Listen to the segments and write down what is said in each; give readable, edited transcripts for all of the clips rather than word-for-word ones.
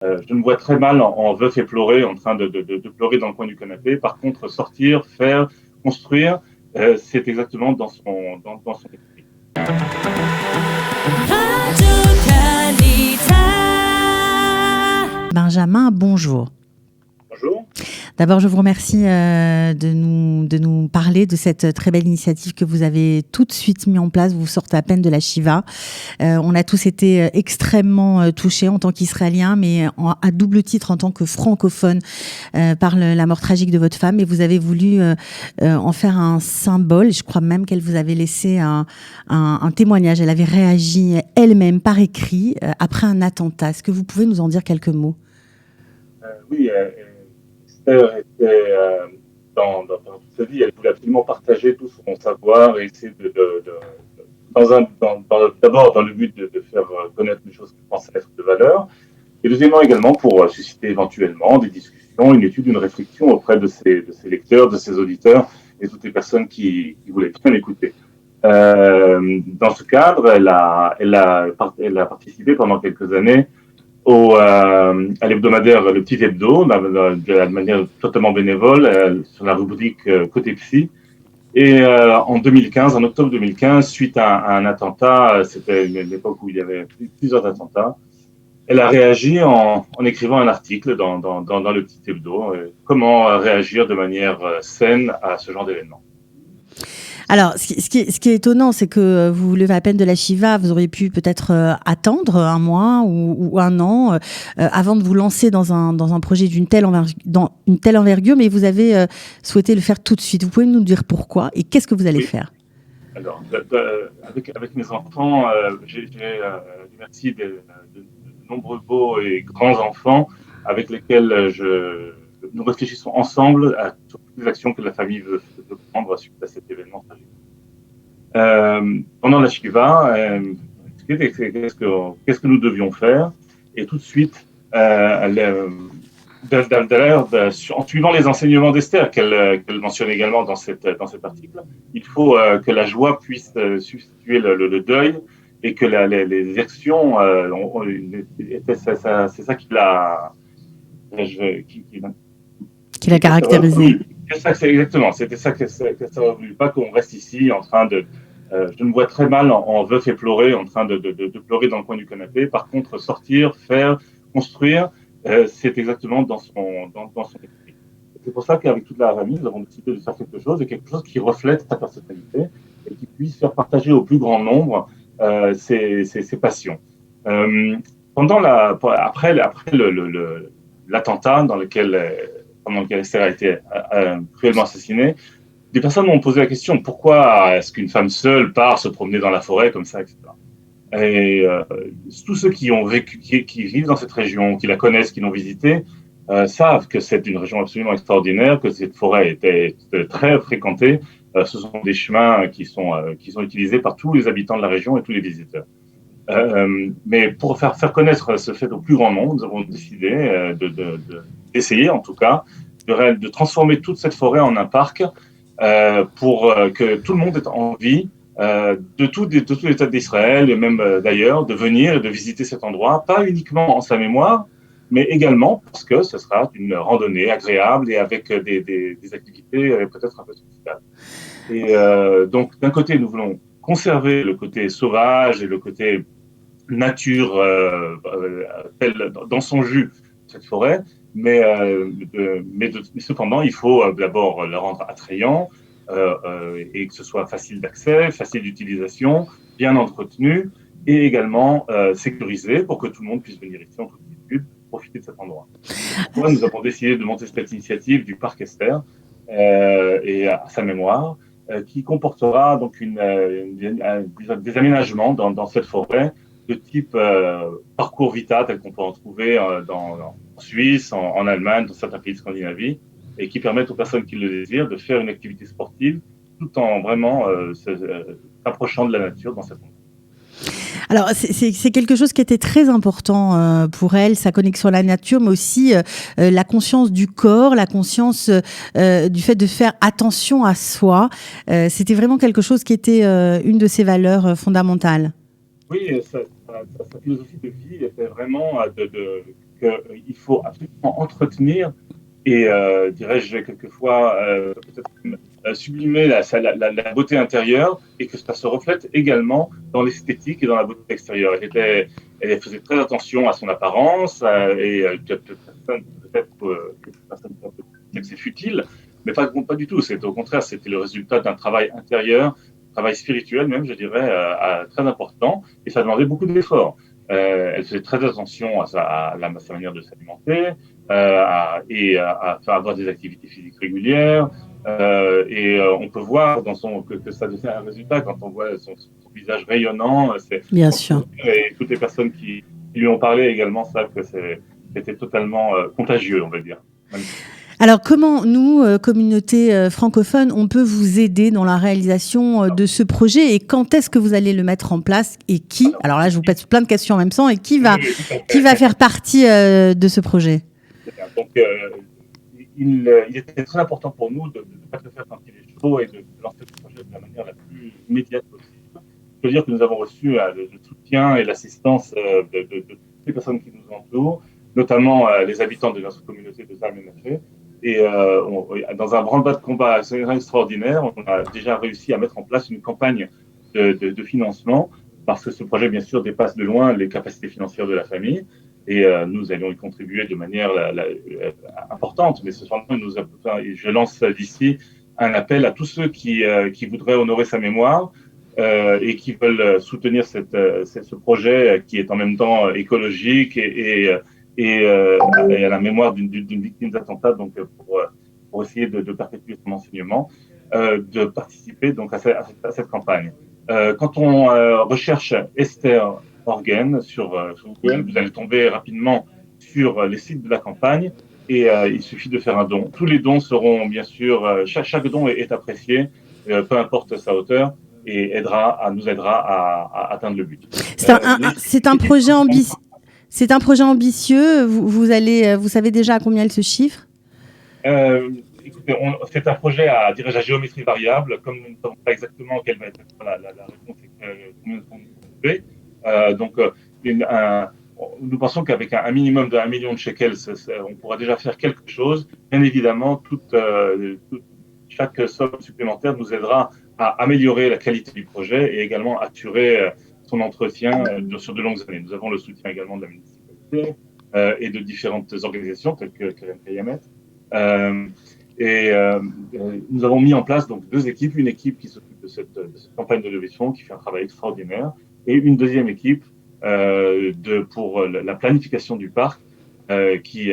Je me vois très mal en veuf éploré, en train de pleurer dans le coin du canapé. Par contre, sortir, faire, construire, c'est exactement dans son esprit. Benjamin, bonjour. Bonjour. D'abord, je vous remercie de nous parler de cette très belle initiative que vous avez tout de suite mis en place. Vous sortez à peine de la Shiva. On a tous été extrêmement touchés en tant qu'Israéliens, mais à double titre en tant que francophones par la mort tragique de votre femme. Et vous avez voulu en faire un symbole. Je crois même qu'elle vous avait laissé un témoignage. Elle avait réagi elle-même par écrit après un attentat. Est-ce que vous pouvez nous en dire quelques mots ? Oui, Esther était dans toute sa vie, elle voulait absolument partager tout son savoir et essayer d'abord dans le but de faire connaître les choses qu'elle pensait être de valeur, et deuxièmement également pour susciter éventuellement des discussions, une étude, une réflexion auprès de ses lecteurs, de ses auditeurs et toutes les personnes qui voulaient bien l'écouter. Dans ce cadre, elle a participé pendant quelques années à l'hebdomadaire Le Petit Hebdo, de manière totalement bénévole, sur la rubrique Côté Psy. Et en 2015, en octobre 2015, suite à un attentat, c'était l'époque où il y avait plusieurs attentats, elle a réagi en écrivant un article dans Le Petit Hebdo, comment réagir de manière saine à ce genre d'événement. Alors, ce qui est étonnant, c'est que vous vous levez à peine de la Shiva, vous auriez pu peut-être attendre un mois ou un an avant de vous lancer dans un projet d'une telle envergure, mais vous avez souhaité le faire tout de suite. Vous pouvez nous dire pourquoi et qu'est-ce que vous allez faire ? Alors, avec mes enfants, j'ai merci de nombreux beaux et grands enfants avec lesquels nous réfléchissons ensemble à toutes les actions que la famille veut prendre suite à cet événement tragique. Pendant la Shiva, qu'est-ce que nous devions faire? Et tout de suite, en suivant les enseignements d'Esther qu'elle mentionne également dans cet article, il faut que la joie puisse substituer le deuil et que les actions, c'est ça qui l'a caractérisé. Exactement, c'était ça que ça ne voulait pas qu'on reste ici en train de... je me vois très mal en veuf éploré, en train de pleurer dans le coin du canapé. Par contre, sortir, faire, construire, c'est exactement dans son esprit. C'est pour ça qu'avec toute la famille, nous avons décidé de faire quelque chose qui reflète sa personnalité et qui puisse faire partager au plus grand nombre ses passions. Après l'attentat pendant lequel Esther a été cruellement assassinée, des personnes m'ont posé la question, pourquoi est-ce qu'une femme seule part se promener dans la forêt comme ça, etc. Et tous ceux qui vivent dans cette région, qui la connaissent, qui l'ont visitée, savent que c'est une région absolument extraordinaire, que cette forêt était très fréquentée. Ce sont des chemins qui sont utilisés par tous les habitants de la région et tous les visiteurs. Mais pour faire connaître ce fait au plus grand nombre, nous avons décidé d'essayer en tout cas de transformer toute cette forêt en un parc pour que tout le monde ait envie de tout l'État d'Israël et même d'ailleurs de venir et de visiter cet endroit, pas uniquement en sa mémoire, mais également parce que ce sera une randonnée agréable et avec des activités peut-être un peu spéciales. Et donc d'un côté nous voulons conserver le côté sauvage et le côté nature dans son jus cette forêt, mais cependant il faut d'abord la rendre attrayant et que ce soit facile d'accès, facile d'utilisation, bien entretenu et également sécurisé pour que tout le monde puisse venir ici en toute quiétude profiter de cet endroit. Pourquoi nous avons décidé de monter cette initiative du Parc Esther et à sa mémoire qui comportera donc des aménagements dans cette forêt de type parcours Vita tel qu'on peut en trouver en Suisse, en Allemagne, dans certains pays de Scandinavie, et qui permettent aux personnes qui le désirent de faire une activité sportive tout en vraiment s'approchant de la nature dans cet endroit. Alors, c'est quelque chose qui était très important pour elle, sa connexion à la nature, mais aussi la conscience du corps, la conscience du fait de faire attention à soi. C'était vraiment quelque chose qui était une de ses valeurs fondamentales. Oui, sa philosophie de vie était vraiment qu'il faut absolument entretenir et, dirais-je quelquefois, peut-être sublimer la beauté intérieure et que ça se reflète également dans l'esthétique et dans la beauté extérieure. Elle faisait très attention à son apparence et peut-être que personne peut dire que c'est futile, mais pas du tout. Au contraire, c'était le résultat d'un travail intérieur, travail spirituel même, je dirais, très important, et ça demandait beaucoup d'efforts. Elle faisait très attention à sa manière de s'alimenter et à faire avoir des activités physiques régulières. On peut voir que ça devient un résultat quand on voit son visage rayonnant. Bien sûr. Et toutes les personnes qui lui ont parlé également savent que c'était totalement contagieux, on va dire. Alors, comment nous, communauté francophone, on peut vous aider dans la réalisation de ce projet et quand est-ce que vous allez le mettre en place et qui? Alors là, je vous pose plein de questions en même temps et qui va faire partie de ce projet? Donc, il était très important pour nous de ne pas se faire sentir les chevaux et de lancer le projet de la manière la plus immédiate possible. Je veux dire que nous avons reçu le soutien et l'assistance de toutes les personnes qui nous entourent, notamment les habitants de notre communauté de Zalmenaché. Et dans un branle-bas de combat extraordinaire, on a déjà réussi à mettre en place une campagne de financement parce que ce projet, bien sûr, dépasse de loin les capacités financières de la famille. Et nous allons y contribuer de manière importante. Mais cependant, je lance d'ici un appel à tous ceux qui voudraient honorer sa mémoire et qui veulent soutenir ce projet qui est en même temps écologique et à la mémoire d'une victime d'attentat, donc pour essayer de perpétuer son enseignement, de participer donc à cette campagne. Quand on recherche Esther Orgen sur Google, vous allez tomber rapidement sur les sites de la campagne et il suffit de faire un don. Tous les dons seront bien sûr, chaque don est apprécié, peu importe sa hauteur, et nous aidera à atteindre le but. C'est un projet ambitieux. C'est un projet ambitieux. Vous savez déjà à combien il se chiffre? Écoutez, c'est un projet à géométrie variable. Comme nous ne savons pas exactement quelle va être la réponse et combien de temps nous allons trouver. Nous pensons qu'avec un minimum de 1 million de shekels, on pourra déjà faire quelque chose. Bien évidemment, chaque somme supplémentaire nous aidera à améliorer la qualité du projet et également assurer son entretien sur de longues années. Nous avons le soutien également de la municipalité et de différentes organisations telles que Keren Kayamet. Nous avons mis en place donc 2 équipes, une équipe qui s'occupe de cette campagne de levée de fonds qui fait un travail extraordinaire et une deuxième équipe pour la planification du parc qui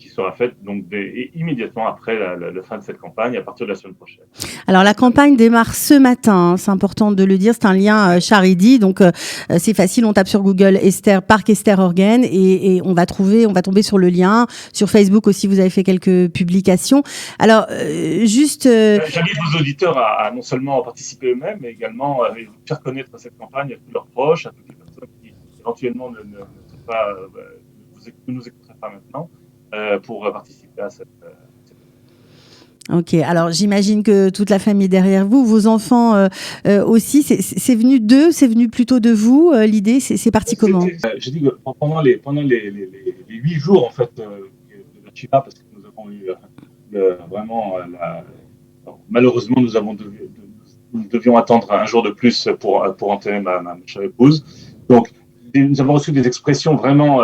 sera faite donc immédiatement après la fin de cette campagne, à partir de la semaine prochaine. Alors la campagne démarre ce matin, hein, c'est important de le dire, c'est un lien Charity, donc c'est facile, on tape sur Google Parc Esther Orgen et on va tomber sur le lien. Sur Facebook aussi, vous avez fait quelques publications. Alors j'invite vos auditeurs à non seulement participer eux-mêmes, mais également faire connaître cette campagne à tous leurs proches, à toutes les personnes qui éventuellement ne nous écouteraient pas maintenant, pour participer à cette. Ok, alors j'imagine que toute la famille est derrière vous, vos enfants aussi. C'est venu d'eux, c'est venu plutôt de vous. L'idée, c'est parti comment? J'ai dit que pendant les 8 jours en fait de la Shiva, parce que nous avons eu vraiment malheureusement nous devions attendre un jour de plus pour enterrer ma chère épouse. Donc nous avons reçu des expressions vraiment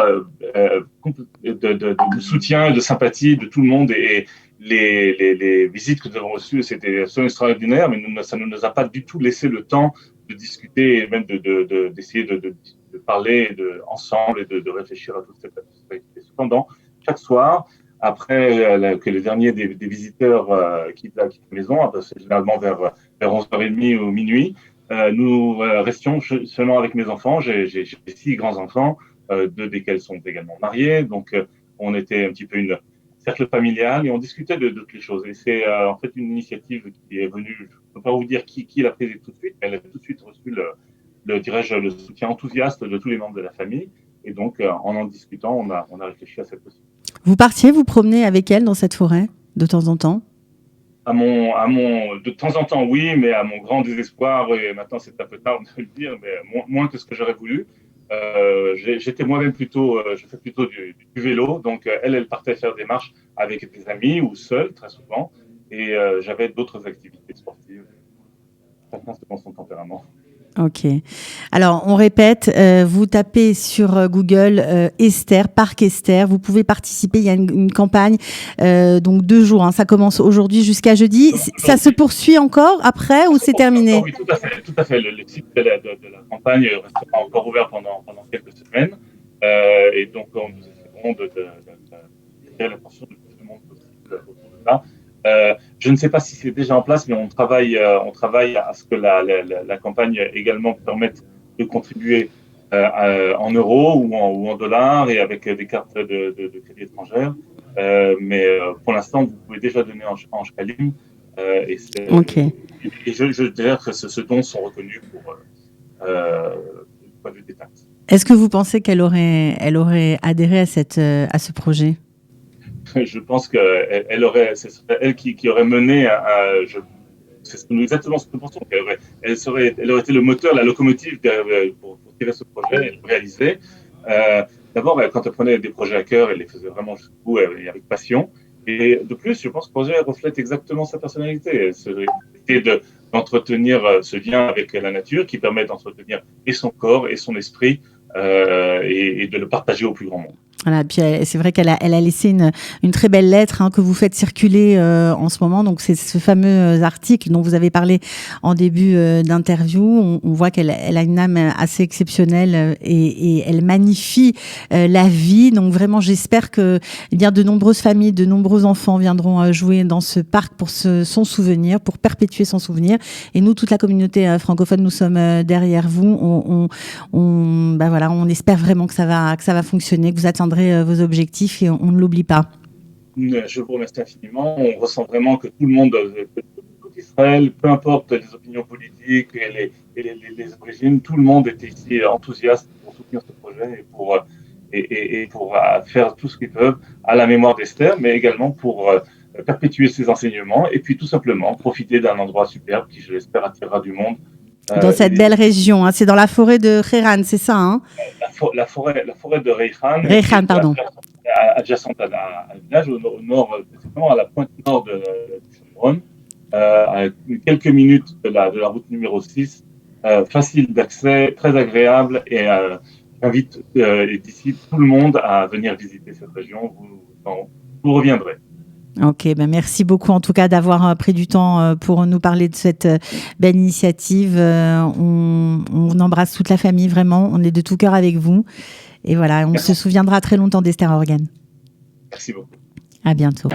de soutien et de sympathie de tout le monde et les visites que nous avons reçues, c'était absolument extraordinaire, mais ça ne nous a pas du tout laissé le temps de discuter et même d'essayer de parler ensemble et de réfléchir à toute cette activité. Cependant, chaque soir, après que les derniers des visiteurs quittent la maison, c'est généralement vers 11h30 ou minuit, nous restions seulement avec mes enfants. J'ai 6 grands-enfants, 2 desquels sont également mariés, donc on était un petit peu une cercle familial et on discutait de toutes les choses. Et c'est en fait une initiative qui est venue, je ne peux pas vous dire qui l'a prise tout de suite, mais elle a tout de suite reçu le soutien enthousiaste de tous les membres de la famille. Et donc, en discutant, on a réfléchi à cette possibilité. Vous partiez vous promener avec elle dans cette forêt de temps en temps? De temps en temps, oui, mais à mon grand désespoir, et maintenant c'est un peu tard de le dire, mais moins que ce que j'aurais voulu. J'étais moi-même plutôt, je fais plutôt du vélo, donc elle partait faire des marches avec des amis ou seule très souvent, et j'avais d'autres activités sportives. Chacun selon son tempérament. Ok. Alors, on répète, vous tapez sur Google Esther, Parc Esther. Vous pouvez participer. Il y a une campagne, donc 2 jours. Hein, ça commence aujourd'hui jusqu'à jeudi. Ça se poursuit encore après ou c'est terminé? Oui, tout à fait. Tout à fait. Le site de la campagne restera encore ouvert pendant quelques semaines. Et donc, nous essaierons d'attirer l'attention de tout le monde possible autour de ça. Je ne sais pas si c'est déjà en place, mais on travaille à ce que la campagne également permette de contribuer en euros ou en dollars et avec des cartes de crédit étrangères. Mais pour l'instant, vous pouvez déjà donner en shkalim. Ok. Et je dirais que ce dons sont reconnus pour le point de vue des taxes. Est-ce que vous pensez qu'elle aurait adhéré à ce projet? Je pense que ce serait elle qui aurait mené c'est exactement ce que nous pensons. Elle aurait été le moteur, la locomotive pour tirer ce projet et le réaliser. D'abord, quand elle prenait des projets à cœur, elle les faisait vraiment jusqu'au bout et avec passion. Et de plus, je pense que le projet reflète exactement sa personnalité. C'est d'entretenir ce lien avec la nature qui permet d'entretenir et son corps et son esprit et de le partager au plus grand monde. Voilà, puis c'est vrai qu'elle a laissé une très belle lettre que vous faites circuler en ce moment. Donc c'est ce fameux article dont vous avez parlé en début d'interview. On voit qu'elle a une âme assez exceptionnelle et elle magnifie la vie. Donc vraiment, j'espère que de nombreuses familles, de nombreux enfants viendront jouer dans ce parc pour son souvenir, pour perpétuer son souvenir. Et nous, toute la communauté francophone, nous sommes derrière vous. On espère vraiment que ça va fonctionner, que vous atteindrez vos objectifs et on ne l'oublie pas. Je vous remercie infiniment. On ressent vraiment que tout le monde d'Israël, peu importe les opinions politiques et les origines, tout le monde était ici enthousiaste pour soutenir ce projet et pour faire tout ce qu'ils peuvent à la mémoire d'Esther, mais également pour perpétuer ses enseignements et puis tout simplement profiter d'un endroit superbe qui, je l'espère, attirera du monde. Dans cette belle région, c'est dans la forêt de Khéran, c'est ça la forêt de Reihan. Reihan, pardon. Adjacente à la village, au nord, à la pointe nord de Shomron, à quelques minutes de la route numéro 6, facile d'accès, très agréable, et j'invite d'ici tout le monde à venir visiter cette région. Vous reviendrez. Ok, merci beaucoup en tout cas d'avoir pris du temps pour nous parler de cette belle initiative. On embrasse toute la famille, vraiment. On est de tout cœur avec vous. Et voilà, on se souviendra très longtemps d'Esther Organ. Merci beaucoup. À bientôt.